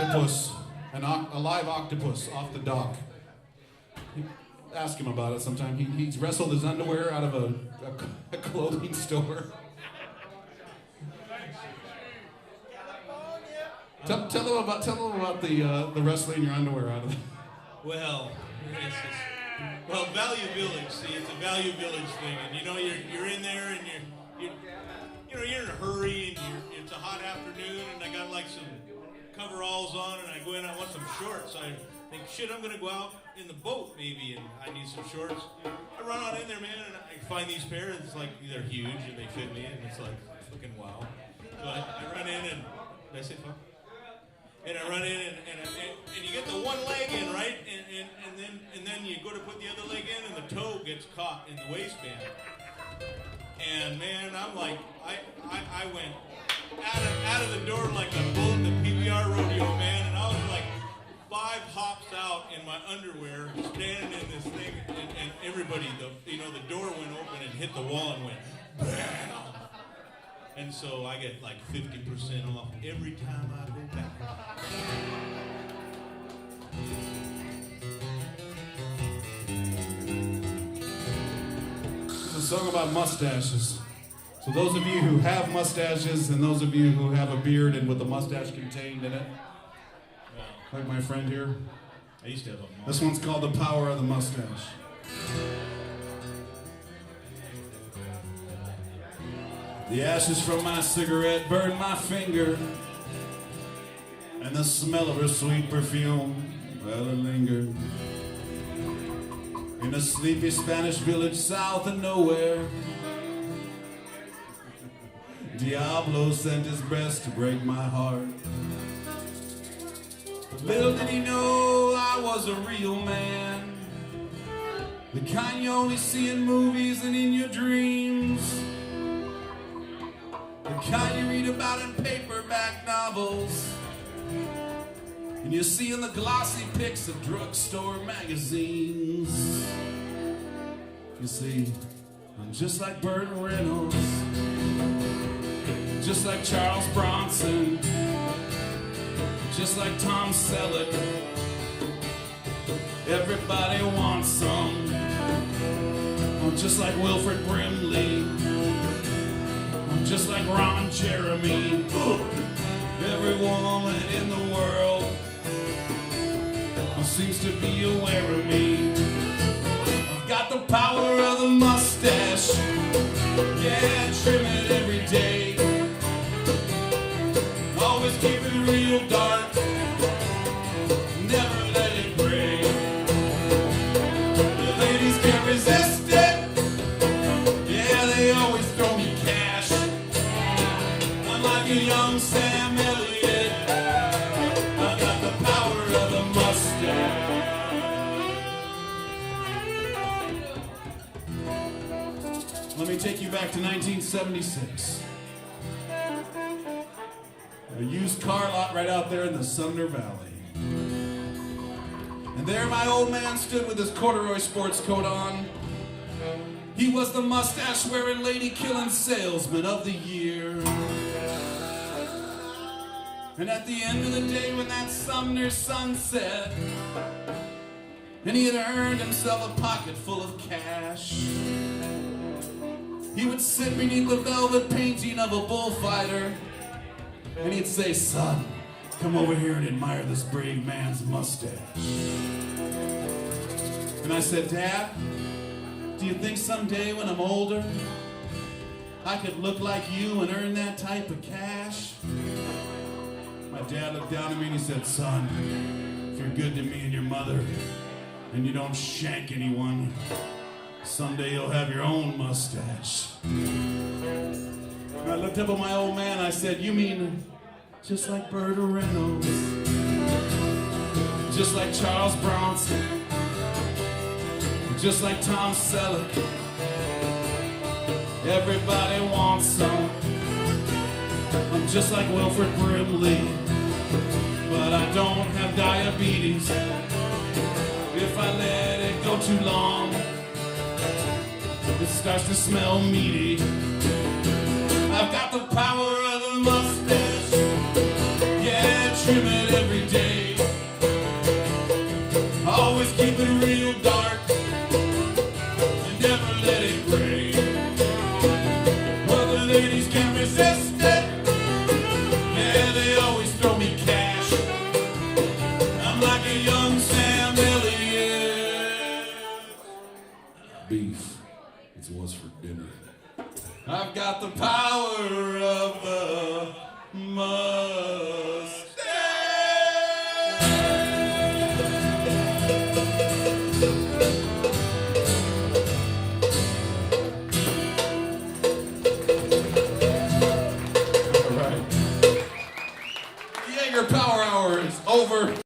octopus, a live octopus off the dock. Ask him about it sometime. He's wrestled his underwear out of a clothing store. Tell them about the wrestling your underwear out of. Well, Value Village. See, it's a Value Village thing, and you're in there, and you're in a hurry, and it's a hot afternoon, and I got like some coveralls on, and I go in, I want some shorts. I think, shit, I'm gonna go out in the boat maybe, and I need some shorts. I run on in there, man, and I find these pairs. It's like they're huge and they fit me, and it's like fucking wow. So I run in and did I say fuck? And I run in and you get the one leg in, right? And then you go to put the other leg in, and the toe gets caught in the waistband. And man, I'm like, I went out of the door like a bull at the PBR rodeo, man, and I was like 5 hops out in my underwear, standing in this thing, and everybody, the door went open and hit the wall and went bam. And so I get like 50% off every time I go back. It's a song about mustaches. So those of you who have mustaches and those of you who have a beard and with the mustache contained in it, like my friend here. I used to have a mustache. This one's called The Power of the Mustache. The ashes from my cigarette burned my finger, and the smell of her sweet perfume, well, it lingered. In a sleepy Spanish village south of nowhere, Diablo sent his breast to break my heart. But little did he know I was a real man, the kind you only see in movies and in your dreams, the kind you read about in paperback novels, and you see in the glossy pics of drugstore magazines. You see, I'm just like Burt Reynolds, just like Charles Bronson, just like Tom Selleck. Everybody wants some. I'm just like Wilfred Brimley, I'm just like Ron Jeremy. Every woman in the world seems to be aware of me. I've got the power of the mustache. Yeah, trim it every day. Always keep it real dark, never let it gray. The ladies can't resist it. Yeah, they always throw me cash. I'm like a young Sam Elliott. I got the power of the mustache. Let me take you back to 1976. A used car lot right out there in the Sumner Valley. And there my old man stood with his corduroy sports coat on. He was the mustache-wearing, lady-killing salesman of the year. And at the end of the day, when that Sumner sun set, and he had earned himself a pocket full of cash, he would sit beneath the velvet painting of a bullfighter, and he'd say, "Son, come over here and admire this brave man's mustache." And I said, "Dad, do you think someday when I'm older, I could look like you and earn that type of cash?" My dad looked down at me and he said, "Son, if you're good to me and your mother, and you don't shank anyone, someday you'll have your own mustache." And I looked up at my old man and I said, "You mean just like Burt Reynolds, just like Charles Bronson, just like Tom Selleck? Everybody wants some. I'm just like Wilfred Brimley, but I don't have diabetes. If I let it go too long, it starts to smell meaty. I've got the power of the mustache. Yeah, trim it every every day. Always keep it real dark and never let it rain. Well, the ladies can't resist it. Yeah, they always throw me cash. I'm like a young Sam Elliott. Beef, it's what's for dinner. I've got the power of the mud.